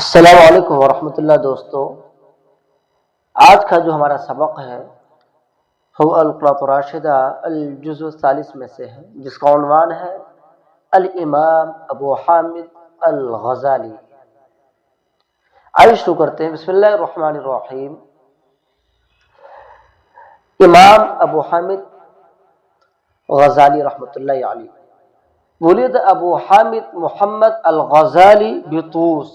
السلام علیکم ورحمۃ اللہ دوستو، آج کا جو ہمارا سبق ہے وہ القراۃ الراشدہ الجزء الثالث میں سے ہے، جس کا عنوان ہے الامام ابو حامد الغزالی۔ آئیے شروع کرتے ہیں۔ بسم اللہ الرحمن الرحیم۔ امام ابو حامد غزالی رحمۃ اللہ علیہ ولد ابو حامد محمد الغزالی بطوس۔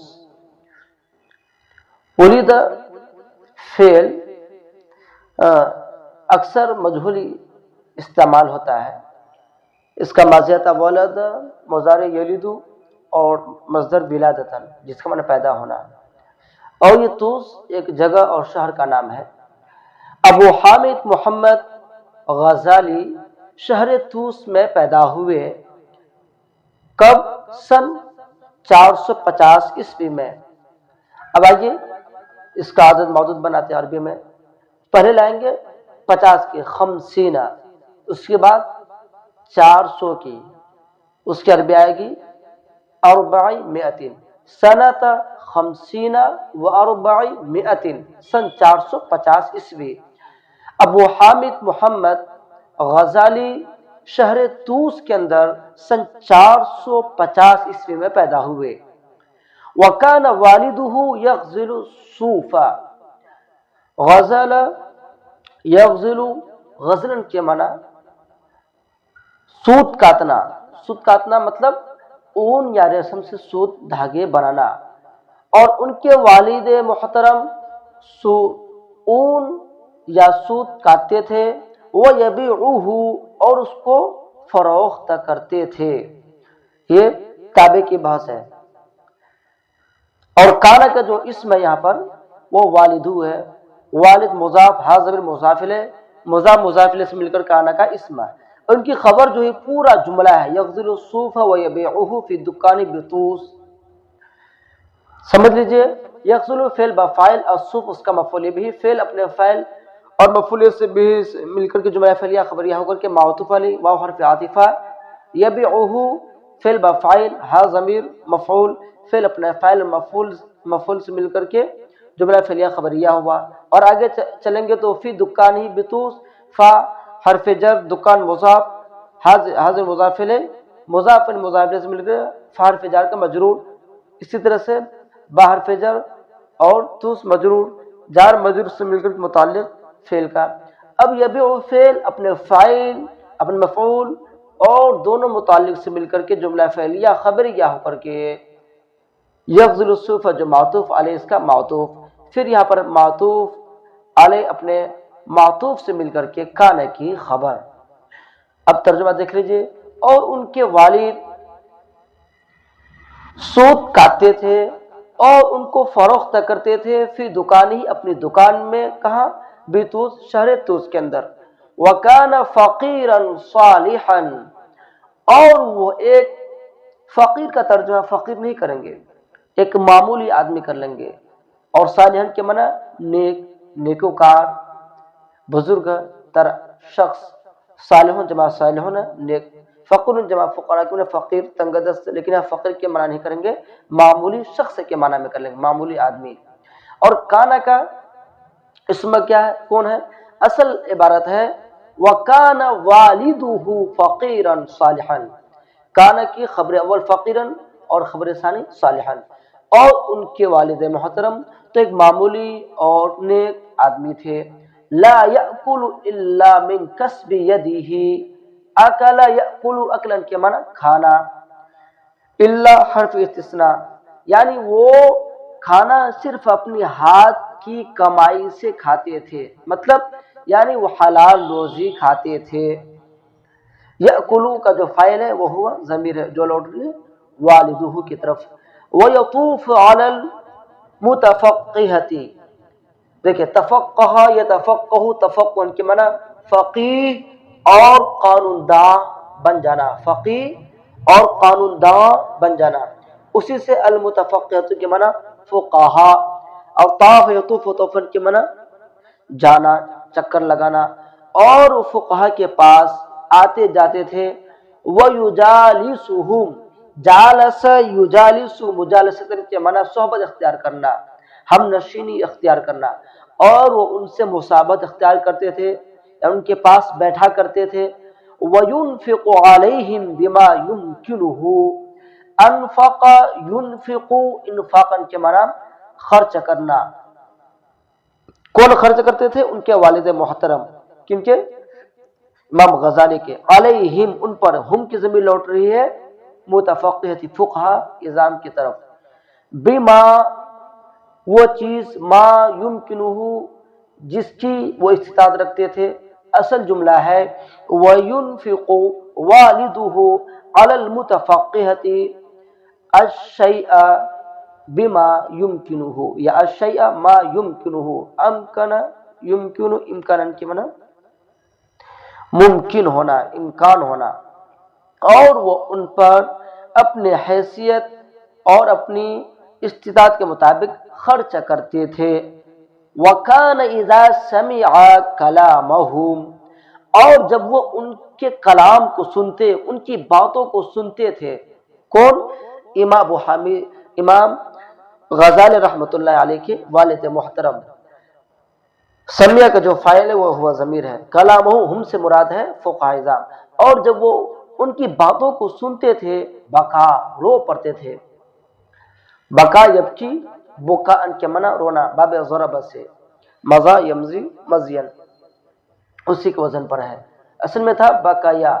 ولد فعل اکثر مجہولی استعمال ہوتا ہے، اس کا ماضی تھا ولد، مضارع یلد اور مصدر ولادتن، جس کا معنی پیدا ہونا، اور یہ طوس ایک جگہ اور شہر کا نام ہے۔ ابو حامد محمد غزالی شہر طوس میں پیدا ہوئے۔ کب؟ سن 450 عیسوی میں۔ اب آئیے اس کا عدد معدود بناتے ہیں عربی میں۔ پہلے لائیں گے 50 کی، خمسینہ، اس کے بعد 400 کی، اس کی عربی آئے گی اربعی مئتین، سنۃ خمسین و اربعی مئتین، سن 450 عیسوی۔ ابو حامد محمد غزالی شہر طوس کے اندر سن 450 عیسوی میں پیدا ہوئے۔ وَكَانَ وَالِدُهُ يَغْزِلُ الصُّوفَ۔ غزل یغزل، غزلن کے معنی سوت کاتنا۔ سوت کاتنا مطلب اون یا ریشم سے سوت دھاگے بنانا، اور ان کے والد محترم اون یا سوت کاٹتے تھے، وَيَبِيعُهُ، اور اس کو فروخت کرتے تھے۔ یہ تابع کی بحث ہے۔ اور کانا کا جو اسم ہے یہاں پر وہ والدو ہے۔ والد مضاف، ہا ضمیر مضاف الیہ، مضاف مضاف الیہ سے مل کر کانا کا اسم ہے۔ ان کی خبر جو ہے پورا جملہ ہے، یغزل الصوف ویبیعہ فی الدکان بطوس۔ سمجھ لیجئے، یغزل فعل بفاعل، الصوف اس کا مفعول بھی، فعل اپنے فاعل اور مفعول سے بھی مل کر کے جملہ فعلیہ خبریہ ہو کر کے معطوف علی، واو حرف عاطفہ، یبیعہ فعل بفاعل، ہا ضمیر مفعول، فعل اپنے فاعل مفعول سے مل کر کے جملہ فعلیہ خبریہ ہوا۔ اور آگے چلیں گے تو فی دکان ہی بطوس، فا حرف جر، دکان مضاف، حاضر مضاف الیہ، مضاف مضاف سے مل کر فا حرف جر کا مجرور، اسی طرح سے با حرف جر اور توس مجرور، جار مجرور سے مل کر متعلق فعل کا۔ اب یبیع فعل اپنے فاعل اپنے مفعول اور دونوں متعلق سے مل کر کے جملہ فعلیہ خبریہ ہو کر کے یغزل الصوف جو معطوف علیہ اس کا معطوف، پھر یہاں پر معطوف علیہ اپنے معطوف سے مل کر کے کانے کی خبر۔ اب ترجمہ دیکھ لیجئے۔ اور ان کے والد سوت کاٹتے تھے اور ان کو فروخت کرتے تھے، فی دکان ہی اپنی دکان میں، کہاں؟ بطوس، شہر طوس کے اندر۔ وَكَانَ فَقِيرًا صَالِحًا، اور وہ ایک فقیر کا ترجمہ فقیر نہیں کریں گے، ایک معمولی آدمی کر لیں گے، اور صالحن کے معنی نیک، نیکوکار، بزرگ تر شخص، صالحون جمع صالحون، نیک، فقر جمع فقراء کے معنی فقیر تنگ دست، لیکن یہاں فقیر کے معنی نہیں کریں گے، معمولی شخص کے معنی میں کر لیں گے، معمولی آدمی۔ اور کانا کا اسم کیا ہے، کون ہے؟ اصل عبارت ہے وَكَانَ وَالِدُهُ فَقِيرًا صَالِحًا، کانا کی خبر اول فقیرن اور خبر ثانی صالحً، اور ان کے والد محترم تو ایک معمولی اور نیک آدمی تھے۔ لا یأکل الا من کسب یدہ، اکل یأکل اکلن کے معنی کھانا، الا حرف استثناء، یعنی وہ کھانا صرف اپنی ہاتھ کی کمائی سے کھاتے تھے، مطلب یعنی وہ حلال روزی کھاتے تھے۔ یأکلو کا جو فاعل ہے وہ ہوا ضمیر ہے جو لوٹ رہی ہے والدہ کی طرف۔ وَيَطُوفُ عَلَى الْمُتَفَقِّهَةِ، دیکھیں تفقہ یتفقہ، تفقہ کے معنی فقیہ اور قانون داں بن جانا، فقیہ اور قانون داں بن جانا، اسی سے المتفقہۃ کے معنی فقہا، اور طاف یطوف طوفن کے معنی جانا، چکر لگانا، اور وہ فقہا کے پاس آتے جاتے تھے۔ وَيُجَالِسُهُمْ، جالس یجالس مجالستن کے معنی صحبت اختیار کرنا، ہم نشینی اختیار کرنا، اور وہ ان سے مصابت اختیار کرتے تھے یا ان کے پاس بیٹھا کرتے تھے۔ وَيُنْفِقُ عَلَيْهِمْ بِمَا يُمْكِنُهُ، انفق ينفق انفاقا کے معنی خرچ کرنا۔ کون خرچ کرتے تھے؟ ان کے والد محترم، کن کے؟ امام غزالی کے۔ علیہم ان پر، ہم کی ضمیر لوٹ رہی ہے متفقہۃ فقہا نظام کی طرف۔ بما وہ چیز، ما یمکنہ جس کی وہ استطاعت رکھتے تھے۔ اصل جملہ ہے وَيُنْفِقُ وَالِدُهُ عَلَى الْمُتَفَقِّهَةِ الشَّيْءَ بما يمکنہ، یا الشیء ما یمکنہ، امکن یمکن امکان کی معنی ممکن ہونا، امکان ہونا، اور وہ ان پر اپنے حیثیت اور اپنی استطاعت کے مطابق خرچ کرتے تھے۔ وَكَانَ إِذَا سَمِعَ كَلَامَهُمْ، اور جب وہ ان کے کلام کو سنتے، ان کی باتوں کو سنتے تھے۔ کون؟ امام غزالی رحمۃ اللہ علیہ کے والد محترم۔ سمیع کا جو فاعل ہے وہ ہوا ضمیر ہے، کلامہ ہم سے مراد ہے فقہاء اعظام۔ اور جب وہ ان کی باتوں کو سنتے تھے، بکا رو پڑتے تھے۔ بکا یبکی بکا ان کے منع رونا، باب ضرب سے، مزا یمزی مزین، اسی کے وزن پر ہے۔ اصل میں تھا بکایا،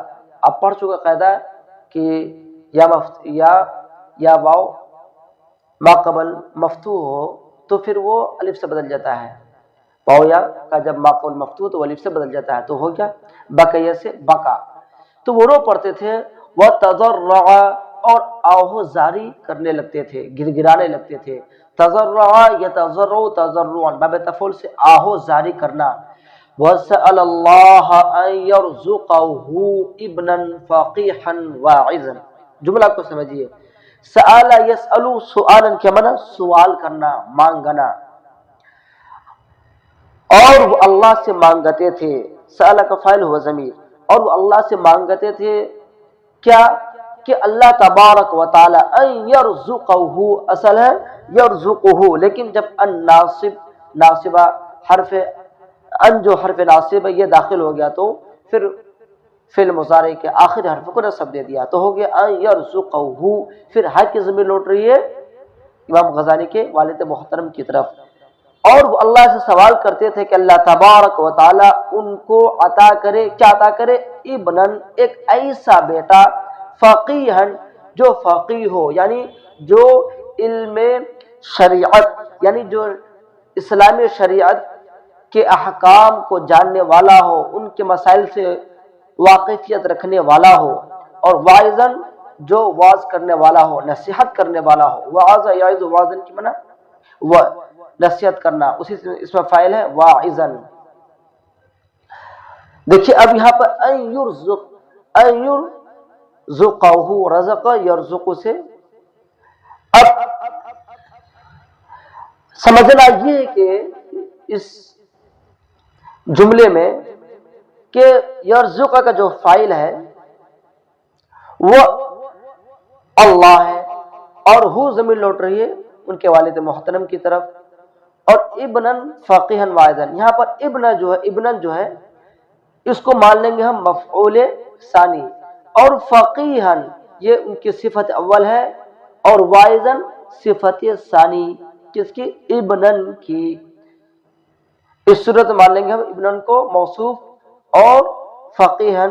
آپ پڑھ چکا قاعدہ کہ یا واو ما قبل مفتوح ہو تو پھر وہ الف سے بدل جاتا ہے، واو یا کا جب ما قبل مفتوح تو الف سے بدل جاتا ہے، تو ہو گیا بکیا سے بکا۔ تو وہ رو پڑتے تھے، وہ تضرع اور آہو زاری کرنے لگتے تھے، گر گرانے لگتے تھے۔ تضرع یتضرع تضرعا، باب تفعول سے آہو زاری کرنا۔ وَسَأَلَ اللَّهَ أَن يَرْزُقَهُ ابْنًا فَقِيحًا وَاعِظًا، جملہ کو سمجھیے۔ سأل یسأل سؤالا کے معنی سوال کرنا، مانگنا، اور وہ اللہ سے مانگتے تھے۔ سأل کا فاعل ہوا ضمیر، اور وہ اللہ سے مانگتے تھے کیا؟ کہ اللہ تبارک و تعالی ان یرزقہ، اصل ہے یرزقہ، لیکن جب ان ناصبہ حرف ان جو حرف ناصب ہے یہ داخل ہو گیا تو پھر فعل مضارع کے آخری حرف کو نصب دے دیا تو ہو گیا ان یرزقہ، پھر ہا کی ضمیر لوٹ رہی ہے امام غزالی کے والد محترم کی طرف۔ اور وہ اللہ سے سوال کرتے تھے کہ اللہ تبارک و تعالی ان کو عطا کرے، کیا عطا کرے؟ ابنن، ایک ایسا بیٹا، فقیہن جو فقیہ ہو، یعنی جو علم شریعت، یعنی جو اسلامی شریعت کے احکام کو جاننے والا ہو، ان کے مسائل سے واقفیت رکھنے والا ہو، اور واعظن جو واعظ کرنے والا ہو، نصیحت کرنے والا ہو۔ وعظ یعظ واعظن کی معنی وہ نصیحت کرنا، اسی سے اس میں فاعل ہے واعظن۔ دیکھیے اب یہاں پر ان یرزقہ، رزق یرزق سے، اب سمجھنا یہ ہے کہ اس جملے میں کہ یرزقہ کا جو فاعل ہے وہ اللہ ہے، اور ہو ضمیر لوٹ رہی ہے ان کے والد محترم کی طرف، اور ابنن فقیہن واعظن، یہاں پر ابنن جو ہے اس کو مان لیں گے ہم مفعول ثانی، اور فقیہن یہ ان کی صفت اول ہے، اور واعظن صفت ثانی، کس کی؟ ابنن کی۔ اس صورت مان لیں گے ہم ابنن کو موصوف اور فقیہن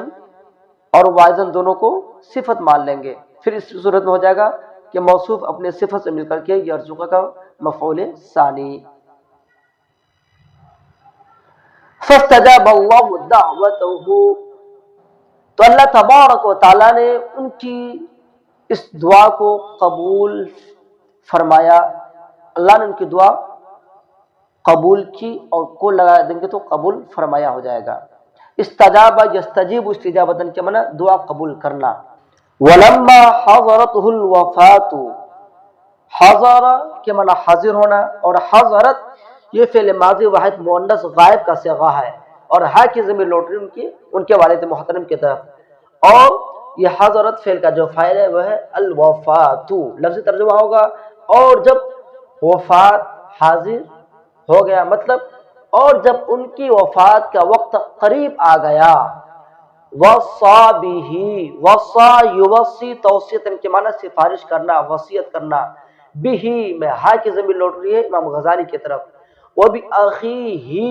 اور واعظن دونوں کو صفت مان لیں گے، پھر اس صورت میں ہو جائے گا کہ موصوف اپنے صفت سے مل کر کے یرزقہ کا مفعول ثانی۔ فاستجاب اللہ دعوتہ، تو اللہ تبارک و تعالیٰ نے ان کی اس دعا کو قبول فرمایا، اللہ نے ان کی دعا قبول کی، اور کو لگا دیں گے تو قبول فرمایا ہو جائے گا۔ استجاب یستجیب استجابتن کے معنی دعا قبول کرنا۔ ولما حضرته الوفات، حضر کے معنی حاضر ہونا، اور حضرت یہ فعل ماضی واحد مؤنث غائب کا صیغہ ہے، اور ہا کی ضمیر لوٹ رہی ان کے والد محترم کی طرف، اور یہ حضرت فعل کا جو فاعل ہے وہ ہے الوفات، لفظی ترجمہ ہوگا اور جب وفات حاضر ہو گیا، مطلب اور جب ان کی وفات کا وقت قریب آ گیا، وصا بھی، وصا یوصی توصیتن کے معنی سفارش کرنا، وصیت کرنا، بھی میں ہا کی ضمیر لوٹ رہی ہے امام غزالی کی طرف، وہ بھی اخی ہی،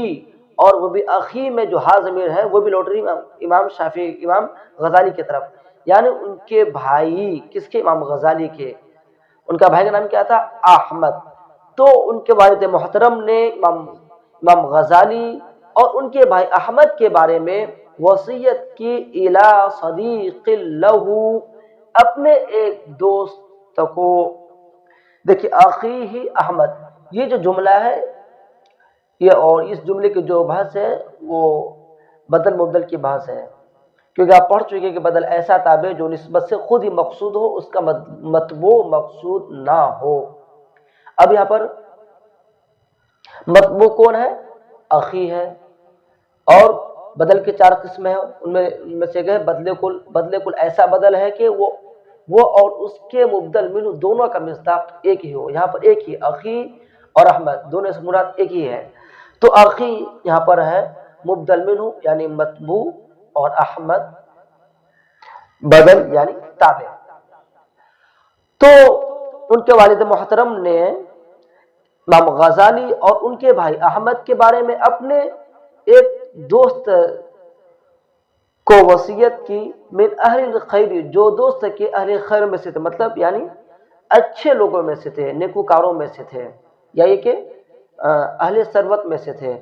اور وہ بھی اخی میں جو ہا ضمیر ہے وہ بھی لوٹ رہی ہے امام شافعی امام غزالی کی طرف، یعنی ان کے بھائی، کس کے؟ امام غزالی کے۔ ان کا بھائی کا نام کیا تھا؟ احمد۔ تو ان کے والد محترم نے امام غزالی اور ان کے بھائی احمد کے بارے میں وصیت کی، الی صدیق لہ، اپنے ایک دوست کو۔ دیکھیے اخی ہی احمد، یہ جو جملہ ہے یہ، اور اس جملے کی جو بحث ہے وہ بدل مبدل کی بحث ہے، کیونکہ آپ پڑھ چکے کہ بدل ایسا تابع جو نسبت سے خود ہی مقصود ہو، اس کا متبوع مقصود نہ ہو۔ اب یہاں پر متبوع کون ہے؟ اخی ہے، اور بدل کے 4 قسم ہیں، ان میں سے گئے بدلے کل ایسا بدل ہے کہ وہ اور اس کے مبدل منہ دونوں کا مصداق ایک ہی ہو۔ یہاں پر ایک ہی، اخی اور احمد دونوں سے مراد ایک ہی ہے، تو اخی یہاں پر ہے مبدل منہ یعنی متبوع، اور احمد بدل یعنی تابع۔ تو ان کے والد محترم نے امام غزالی اور ان کے بھائی احمد کے بارے میں اپنے ایک دوست کو وصیت کی، من اہل الخیر، جو دوست کے اہل خیر میں سے تھے، مطلب یعنی اچھے لوگوں میں سے تھے، نیکوکاروں میں سے تھے، یا یہ کہ اہل ثروت میں سے تھے۔